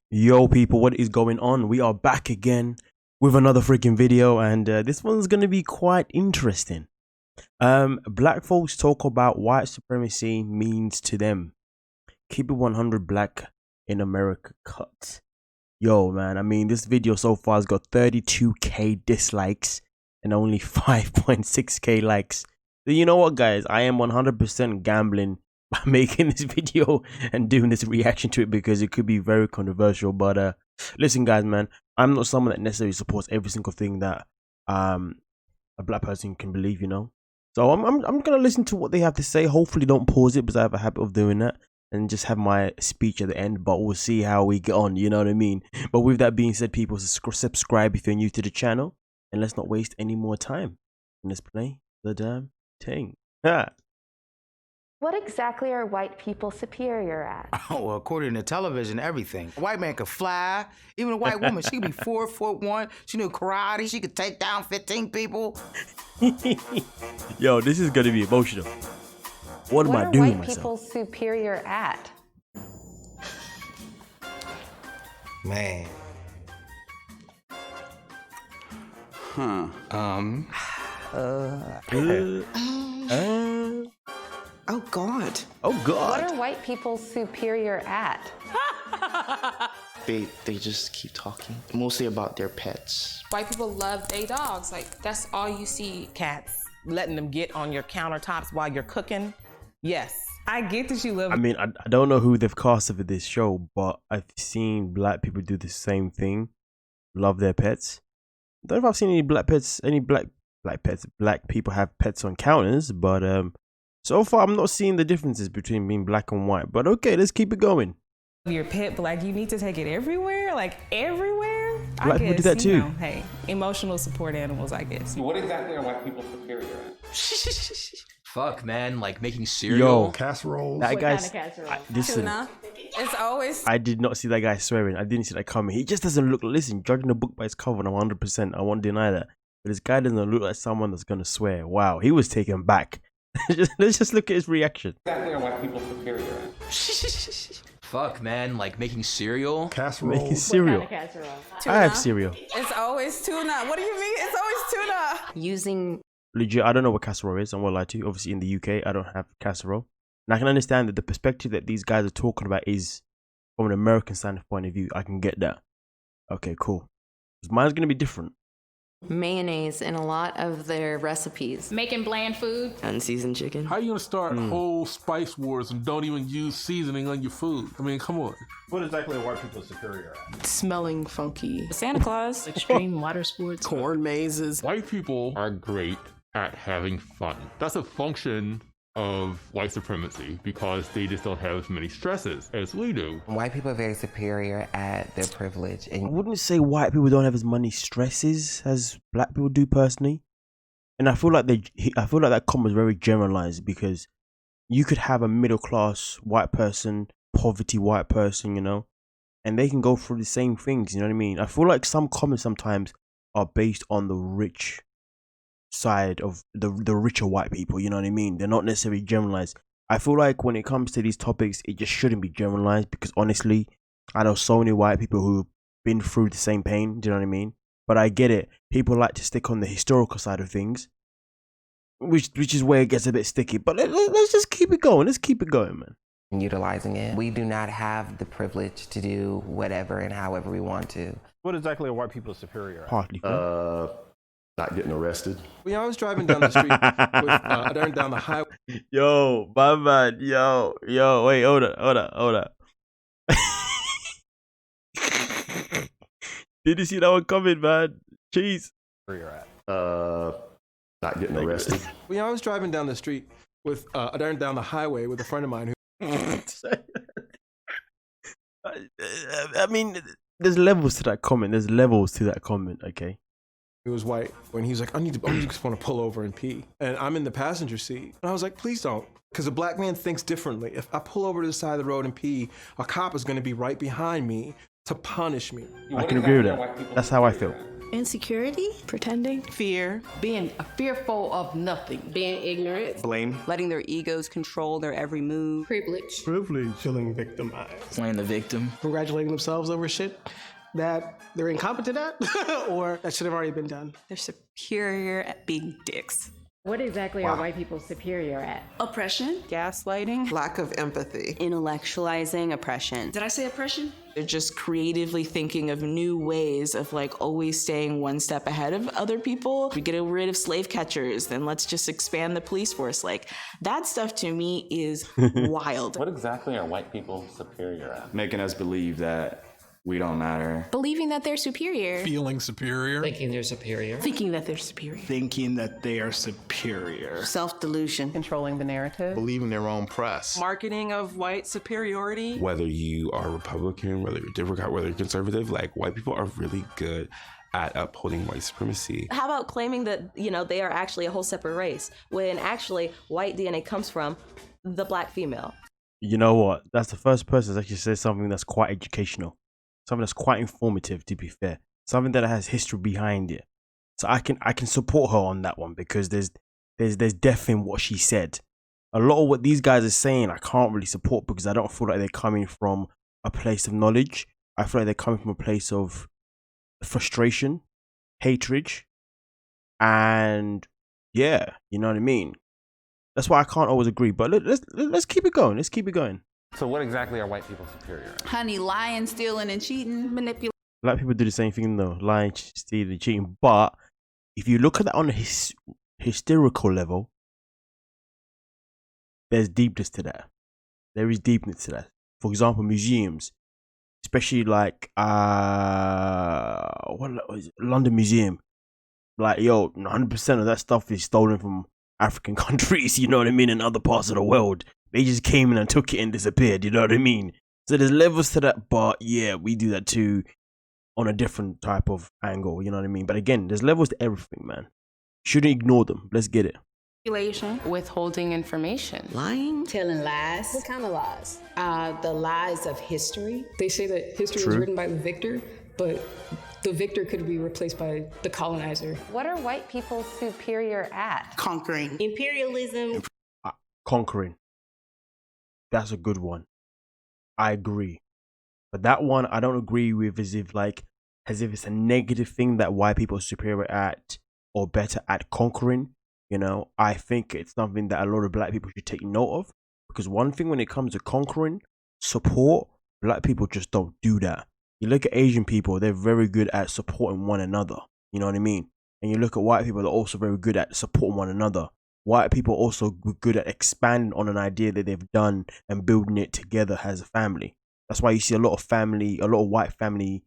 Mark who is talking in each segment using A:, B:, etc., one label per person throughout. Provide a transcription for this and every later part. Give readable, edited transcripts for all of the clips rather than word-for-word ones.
A: Yo people, what is going on? We are back again with another freaking video, and this one's gonna be quite interesting. Black folks talk about white supremacy means to them. Keep it 100 black in America cut. Yo man, I mean this video so far has got 32k dislikes and only 5.6k likes. So you know what guys, I am 100% gambling by making this video and doing this reaction to it because it could be very controversial. But listen guys, man, I'm not someone that necessarily supports every single thing that a black person can believe, you know. So I'm gonna listen to what they have to say. Hopefully don't pause it because I have a habit of doing that, and just have my speech at the end. But we'll see how we get on, you know what I mean. But with that being said, people, subscribe if you're new to the channel, and let's not waste any more time and let's play the damn thing.
B: What exactly are white people superior at?
C: Oh, well, according to television, everything. A white man could fly. Even a white woman, she could be 4'1". She knew karate. She could take down 15 people.
A: Yo, this is gonna be emotional. What am I doing
B: white people superior at?
C: Man.
D: Oh God.
A: Oh God.
B: What are white people superior at?
E: They just keep talking, mostly about their pets.
F: White people love their dogs. Like, that's all you see.
G: Cats, letting them get on your countertops while you're cooking. Yes. I get that you love.
A: I mean, I don't know who they've cast for this show, but I've seen black people do the same thing. Love their pets. I don't know if I've seen any black people have pets on counters, but so far I'm not seeing the differences between being black and white. But okay, let's keep it going.
G: Your pet, but like you need to take it everywhere, like everywhere.
A: Black people do that too.
G: You know, hey, emotional support animals, I guess.
H: What exactly are white people superior at?
I: Fuck, man, like making cereal.
A: Yo,
J: casseroles.
A: That guy's.
B: Kind of casserole?
A: Listen,
G: Tuna. It's always.
A: I did not see that guy swearing. I didn't see that coming. He just doesn't look. Listen, judging the book by its cover, I'm 100%. I won't deny that. But this guy doesn't look like someone that's gonna swear. Wow, he was taken back. Let's just look at his reaction.
H: What exactly are white people superior at?
I: Fuck, man, like making cereal.
J: Casseroles.
A: Making cereal.
B: What kind of casserole?
A: I have cereal.
G: It's always tuna. What do you mean? It's always tuna.
B: Using
A: Legit, I don't know what casserole is. I'm gonna lie to you. Obviously, in the UK, I don't have casserole, and I can understand that the perspective that these guys are talking about is from an American standpoint of view. I can get that. Okay, cool. Mine's gonna be different.
B: mayonnaise in a lot of their recipes.
F: Making bland food.
D: Unseasoned chicken.
J: How you gonna start whole spice wars and don't even use seasoning on your food? I mean, come on.
K: What exactly are white people superior at?
D: Smelling funky.
G: Santa Claus.
D: Extreme water sports. Corn mazes.
L: White people are great at having fun. That's a function of white supremacy because they just don't have as many stresses as we do.
M: White people are very superior at their privilege.
A: I wouldn't say white people don't have as many stresses as black people do personally. And I feel like that comment is very generalized because you could have a middle class white person, poverty white person, you know, and they can go through the same things, you know what I mean? I feel like some comments sometimes are based on the rich side of the richer white people, you know what I mean? They're not necessarily generalized. I feel like when it comes to these topics, it just shouldn't be generalized because honestly, I know so many white people who've been through the same pain, do you know what I mean? But I get it. People like to stick on the historical side of things, which is where it gets a bit sticky. But let's just keep it going. Let's keep it going, man.
M: Utilizing it. We do not have the privilege to do whatever and however we want to.
K: What exactly are white people superior at?
A: Partly.
N: Not getting arrested.
O: When I was driving down the street, down the highway.
A: Yo, my man, yo, wait, hold up. Did you see that one coming, man? Jeez.
K: Where you're at?
N: Not getting arrested.
O: When I was driving down the street down the highway with a friend of mine who.
A: I mean, there's levels to that comment. Okay.
O: He was white when he's like, I just want to pull over and pee. And I'm in the passenger seat. And I was like, please don't. Because a black man thinks differently. If I pull over to the side of the road and pee, a cop is going to be right behind me to punish me.
A: I can agree with that. That's how I feel.
D: Insecurity? Pretending?
P: Fear. Being fearful of nothing.
D: Being ignorant?
O: Blame.
Q: Letting their egos control their every move.
D: Privilege.
O: Feeling victimized.
E: Playing the victim.
R: Congratulating themselves over shit that they're incompetent at or that should have already been done.
Q: They're superior at being dicks.
S: What exactly are white people superior at?
Q: Oppression. Gaslighting.
D: Lack of empathy.
Q: Intellectualizing oppression.
D: Did I say oppression?
Q: They're just creatively thinking of new ways of like always staying one step ahead of other people. We get rid of slave catchers, then let's just expand the police force. Like that stuff to me is wild.
H: What exactly are white people superior at?
E: Making us believe that we don't matter.
D: Believing that they're superior.
J: Feeling superior.
D: Thinking they're superior.
Q: Thinking that they're superior.
O: Thinking that they are superior.
Q: Self-delusion.
G: Controlling the narrative.
N: Believing their own press.
Q: Marketing of white superiority.
T: Whether you are Republican, whether you're Democrat, whether you're conservative, like white people are really good at upholding white supremacy.
U: How about claiming that, they are actually a whole separate race when actually white DNA comes from the black female?
A: You know what? That's the first person that actually says something that's quite educational. Something that's quite informative, to be fair. Something that has history behind it. So I can support her on that one because there's depth in what she said. A lot of what these guys are saying I can't really support because I don't feel like they're coming from a place of knowledge. I feel like they're coming from a place of frustration, hatred, and yeah, you know what I mean? That's why I can't always agree. But let's keep it going. Let's keep it going.
H: So what exactly are white people superior at?
V: Honey, lying, stealing, and cheating. Manipulating.
A: Black people do the same thing though, lying, stealing, cheating. But if you look at that on a historical level, there's deepness to that. There is deepness to that. For example, museums, especially like London Museum, like 100% of that stuff is stolen from African countries. You know what I mean, and other parts of the world. They just came in and took it and disappeared, you know what I mean? So there's levels to that, but yeah, we do that too on a different type of angle, you know what I mean? But again, there's levels to everything, man. Shouldn't ignore them. Let's get it.
D: Manipulation.
P: Withholding information.
D: Lying.
V: Telling lies.
D: What kind of lies?
V: The lies of history.
D: They say that history was written by the victor, but the victor could be replaced by the colonizer.
B: What are white people superior at?
Q: Conquering.
V: Imperialism.
A: Conquering. That's a good one. I agree. But that one I don't agree with as if it's a negative thing that white people are superior at or better at conquering. I think it's something that a lot of black people should take note of. Because one thing when it comes to conquering, support, black people just don't do that. You look at Asian people, they're very good at supporting one another. You know what I mean? And you look at white people, they're also very good at supporting one another. White people are also good at expanding on an idea that they've done and building it together as a family. That's why you see a lot of white family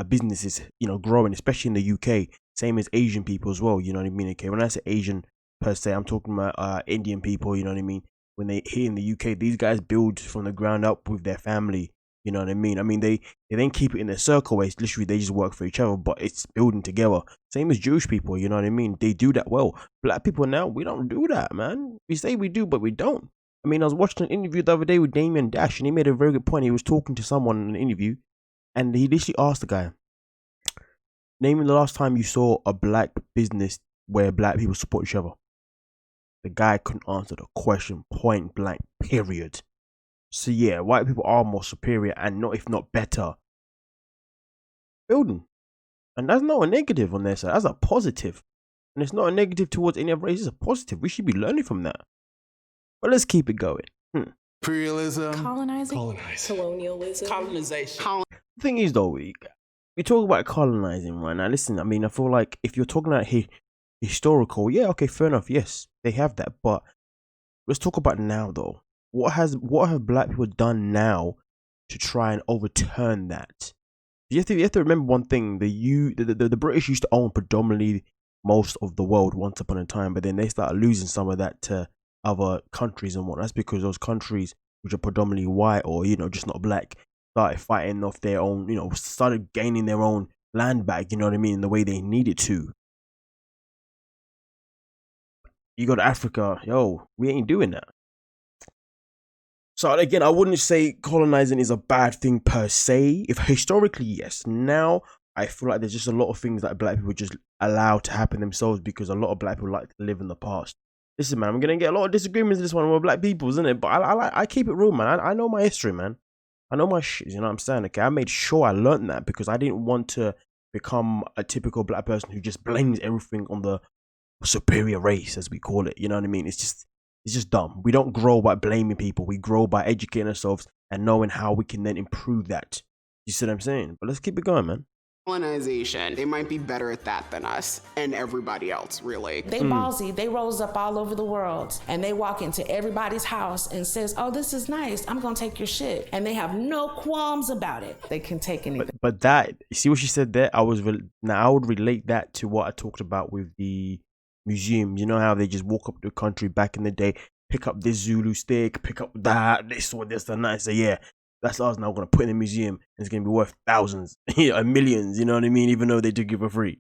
A: businesses, growing, especially in the UK. Same as Asian people as well, you know what I mean? Okay, when I say Asian per se, I'm talking about Indian people, you know what I mean? When they here in the UK, these guys build from the ground up with their family, you know what I mean? I mean, they then keep it in their circle where it's literally they just work for each other, but it's building together. Same as Jewish people, you know what I mean? They do that well. Black people now, we don't do that, man. We say we do, but we don't. I mean, I was watching an interview the other day with Damien Dash, and he made a very good point. He was talking to someone in an interview, and he literally asked the guy, name me the last time you saw a black business where black people support each other. The guy couldn't answer the question point blank, period. So yeah, white people are more superior and not, if not better, building. And that's not a negative on their side. That's a positive. And it's not a negative towards any other race. It's a positive. We should be learning from that. But let's keep it going.
J: Imperialism.
D: Colonizing. Colonialism.
V: Colonization.
A: The thing is though, we talk about colonizing right now. Listen, I mean, I feel like if you're talking about historical, yeah, okay, fair enough. Yes, they have that. But let's talk about now though. What have black people done now to try and overturn that? You have to remember one thing: the British used to own predominantly most of the world once upon a time, but then they started losing some of that to other countries and whatnot. That's because those countries which are predominantly white or just not black started fighting off their own, started gaining their own land back. You know what I mean? In the way they needed to. You go to Africa, we ain't doing that. So again, I wouldn't say colonizing is a bad thing per se. If historically, yes. Now, I feel like there's just a lot of things that black people just allow to happen themselves because a lot of black people like to live in the past. Listen, man, I'm gonna get a lot of disagreements in this one with black people, isn't it? But I keep it real, man. I know my history, man. I know my shit. You know what I'm saying? Okay, I made sure I learned that because I didn't want to become a typical black person who just blames everything on the superior race, as we call it. You know what I mean? It's just dumb. We don't grow by blaming people. We grow by educating ourselves and knowing how we can then improve that. You see what I'm saying? But let's keep it going, man.
C: Colonization. They might be better at that than us and everybody else, really.
I: They ballsy. They rose up all over the world and they walk into everybody's house and says, "Oh, this is nice. I'm gonna take your shit," and they have no qualms about it. They can take anything.
A: But that, you see what she said there? I would relate that to what I talked about with the museum. You know how they just walk up the country back in the day, pick up this Zulu stick, pick up that, this one, this and that, and say, yeah, that's ours now. We're gonna put it in a museum and it's gonna be worth thousands, millions, you know what I mean? Even though they do give it free.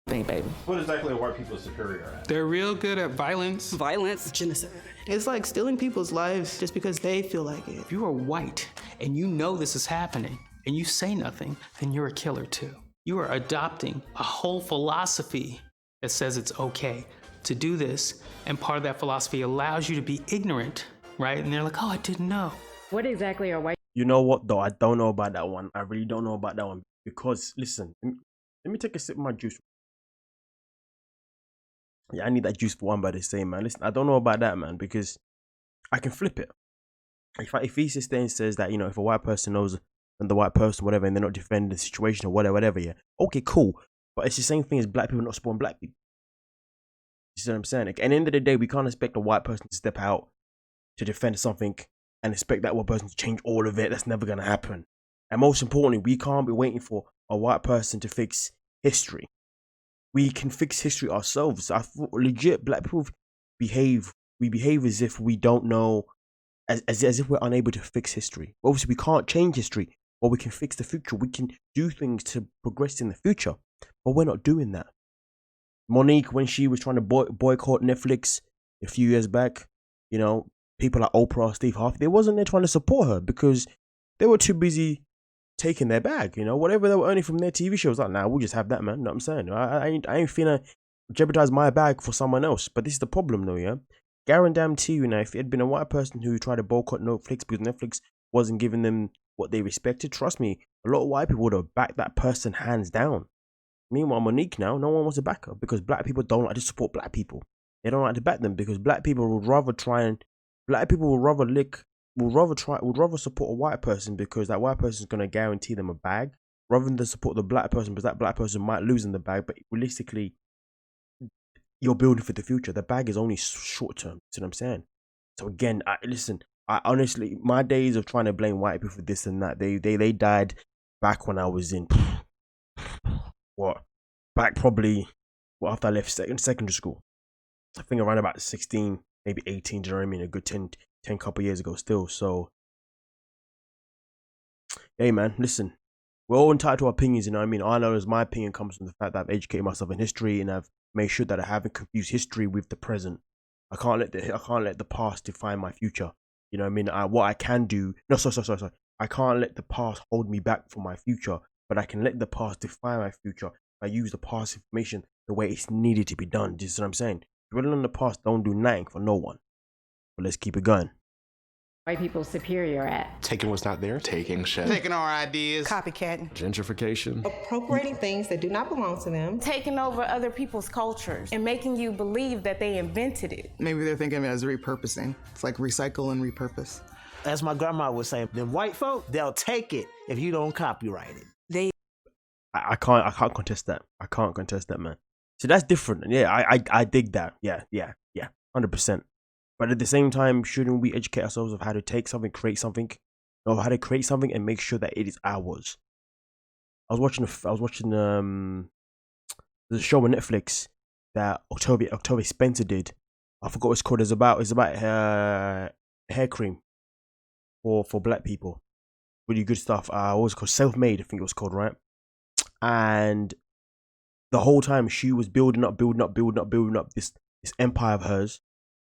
C: Baby.
K: What exactly are white people superior at?
R: They're real good at violence.
V: Violence.
R: Genocide. It's like stealing people's lives just because they feel like it.
W: If you are white and you know this is happening and you say nothing, then you're a killer too. You are adopting a whole philosophy that says it's okay to do this, and part of that philosophy allows you to be ignorant, right? And they're like, oh, I didn't know.
S: What exactly are white?
A: You know what though? I don't know about that one. I really don't know about that one because listen, let me take a sip of my juice. Yeah, I need that juice for one by the same, man. Listen, I don't know about that, man, because I can flip it. If he sits there and says that, you know, if a white person knows and the white person, whatever, and they're not defending the situation or whatever, yeah, okay, cool. But it's the same thing as black people not supporting black people. You see what I'm saying? Like, at the end of the day, we can't expect a white person to step out to defend something and expect that one person to change all of it. That's never going to happen. And most importantly, we can't be waiting for a white person to fix history. We can fix history ourselves. I thought legit black people behave as if we don't know, as if we're unable to fix history. Obviously, we can't change history, but we can fix the future. We can do things to progress in the future, but we're not doing that. Monique, when she was trying to boycott Netflix a few years back, you know, people like Oprah, Steve Harvey, they wasn't there trying to support her because they were too busy taking their bag, you know, whatever they were earning from their TV shows. Like, nah, we'll just have that, man. You know what I'm saying? I ain't finna jeopardize my bag for someone else. But this is the problem, though, yeah. Guarantee you, now, if it had been a white person who tried to boycott Netflix because Netflix wasn't giving them what they respected, trust me, a lot of white people would have backed that person hands down. Meanwhile, Monique now, no one wants to back her because black people don't like to support black people. They don't like to back them because black people would rather support a white person because that white person is going to guarantee them a bag rather than support the black person because that black person might lose in the bag. But realistically, you're building for the future. The bag is only short term. See what I'm saying? So again, I honestly, my days of trying to blame white people for this and that, they died back when I was in after I left secondary school. I think around about 16, maybe 18. Do you know what I mean? A good 10 couple years ago still. So hey man, listen, we're all entitled to our opinions, you know what I mean? All I know is my opinion comes from the fact that I've educated myself in history and I've made sure that I haven't confused history with the present. I can't let the past define my future. You know what I mean? I can't let the past hold me back from my future, but I can let the past define my future. I use the past information the way it's needed to be done. Do you see what I'm saying? Dwelling on the past don't do nothing for no one. But let's keep it going.
S: White people superior at?
K: Taking what's not there.
C: Taking shit.
V: Taking our ideas.
G: Copycatting.
K: Gentrification.
V: Appropriating things that do not belong to them.
G: Taking over other people's cultures and making you believe that they invented it.
X: Maybe they're thinking of it as repurposing. It's like recycle and repurpose.
Y: As my grandma would say, them white folk, they'll take it if you don't copyright it.
A: I can't contest that. I can't contest that, man. So that's different. Yeah, I dig that. Yeah, 100%. But at the same time, shouldn't we educate ourselves of how to take something, create something, or how to create something and make sure that it is ours? I was watching there's a show on Netflix that Octavia Spencer did. I forgot what it's called. It's about hair cream for black people. Really good stuff. What was it called? SelfMade, I think it was called, right? And the whole time she was building up this empire of hers.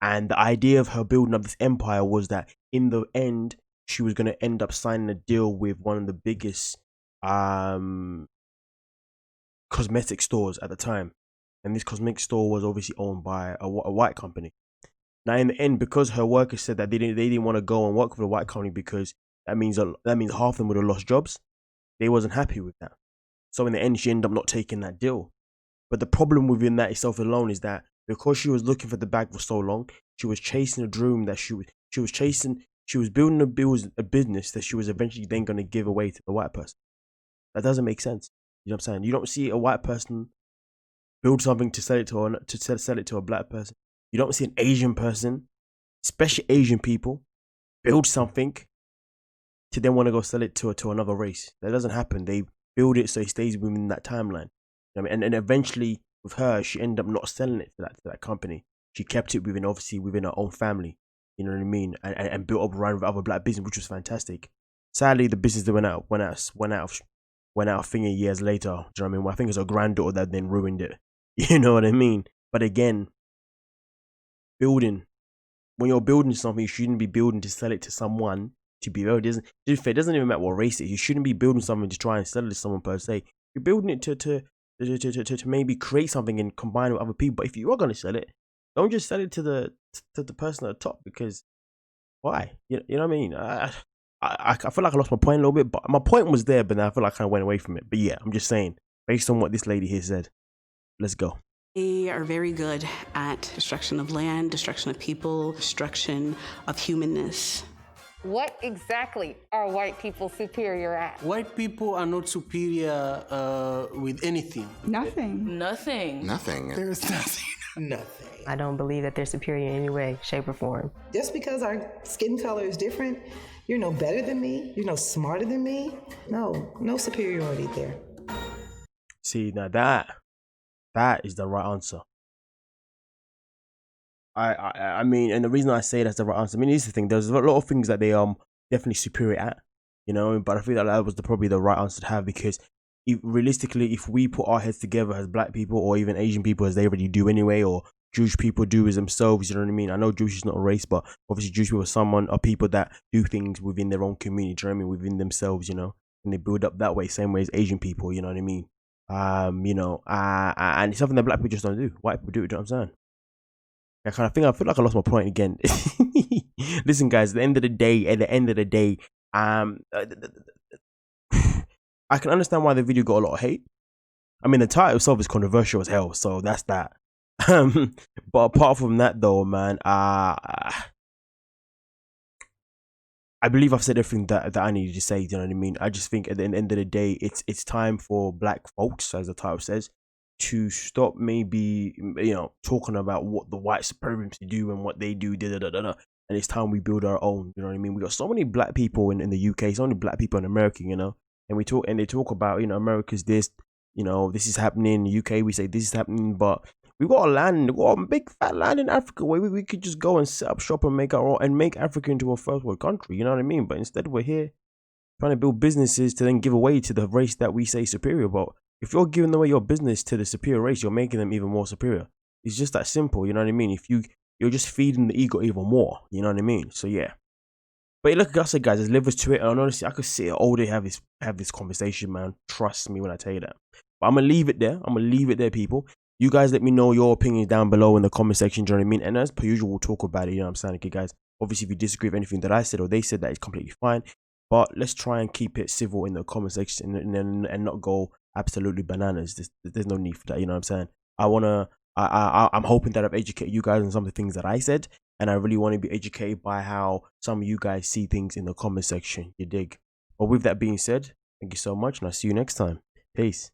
A: And the idea of her building up this empire was that in the end, she was going to end up signing a deal with one of the biggest cosmetic stores at the time, and this cosmetic store was obviously owned by a white company. Now, in the end, because her workers said that they didn't want to go and work for the white company because that means half of them would have lost jobs. They wasn't happy with that. So in the end, she ended up not taking that deal. But the problem within that itself alone is that because she was looking for the bag for so long, she was chasing a dream that she was building a business that she was eventually then going to give away to the white person. That doesn't make sense. You know what I'm saying? You don't see a white person build something to sell it to a black person. You don't see an Asian person, especially Asian people, build something to then want to go sell it to another race. That doesn't happen. They build it so it stays within that timeline. I mean, and eventually with her, she ended up not selling it to that company. She kept it within her own family. You know what I mean? And built up around with other black business, which was fantastic. Sadly, the business that went out a thing years later. Do you know what I mean? Well, I think it's her granddaughter that then ruined it. You know what I mean? But again, when you're building something, you shouldn't be building to sell it to someone to be well. It doesn't even matter what race it is. You shouldn't be building something to try and sell it to someone per se. You're building it to maybe create something and combine it with other people. But if you are going to sell it, don't just sell it to the person at the top, because why? You know what I mean? I feel like I lost my point a little bit, but my point was there, but now I feel like I kind of went away from it. But yeah, I'm just saying, based on what this lady here said, let's go.
E: They are very good at destruction of land, destruction of people, destruction of humanness.
F: What exactly are white people superior at?
R: White people are not superior with anything.
U: Nothing.
C: Nothing.
R: There's nothing. Nothing.
U: I don't believe that they're superior in any way, shape, or form.
V: Just because our skin color is different, you're no better than me, you're no smarter than me. No superiority there.
A: See, now that is the right answer. I mean, and the reason I say that's the right answer, I mean, here's the thing, there's a lot of things that they definitely superior at, you know, but I feel that was probably the right answer to have, because realistically, if we put our heads together as black people, or even Asian people, as they already do anyway, or Jewish people do as themselves, you know what I mean? I know Jewish is not a race, but obviously Jewish people are people that do things within their own community, do you know what I mean? Within themselves, you know, and they build up that way, same way as Asian people, you know what I mean? You know, and it's something that black people just don't do. White people do, you know what I'm saying? I feel like I lost my point again. Listen, guys, at the end of the day, I can understand why the video got a lot of hate. I mean, the title itself is controversial as hell, so that's that. But apart from that, though, man, I believe I've said everything that I needed to say. You know what I mean? I just think at the end of the day, it's time for black folks, as the title says, to stop maybe, you know, talking about what the white supremacists do and what they do, and it's time we build our own. You know what I mean? We got so many black people in the UK, so many black people in America, you know, and they talk about, you know, America's this, you know, this is happening in the UK. We say this is happening, but we got we got a big fat land in Africa where we could just go and set up shop and make our own, and make Africa into a first world country. You know what I mean? But instead, we're here trying to build businesses to then give away to the race that we say superior. But if you're giving away your business to the superior race, you're making them even more superior. It's just that simple. You know what I mean? If you're just feeding the ego even more. You know what I mean? So yeah. But look, like I said, guys, there's levels to it, and honestly, I could sit here all day have this conversation, man. Trust me when I tell you that. But I'm gonna leave it there. People. You guys let me know your opinions down below in the comment section, do you know what I mean? And as per usual, we'll talk about it, you know what I'm saying? Okay, guys, obviously, if you disagree with anything that I said or they said, that is completely fine. But let's try and keep it civil in the comment section and not go absolutely bananas. There's no need for that, you know what I'm saying? I'm hoping that I've educated you guys on some of the things that I said, and I really want to be educated by how some of you guys see things in the comment section, you dig? But with that being said, thank you so much, and I'll see you next time. Peace.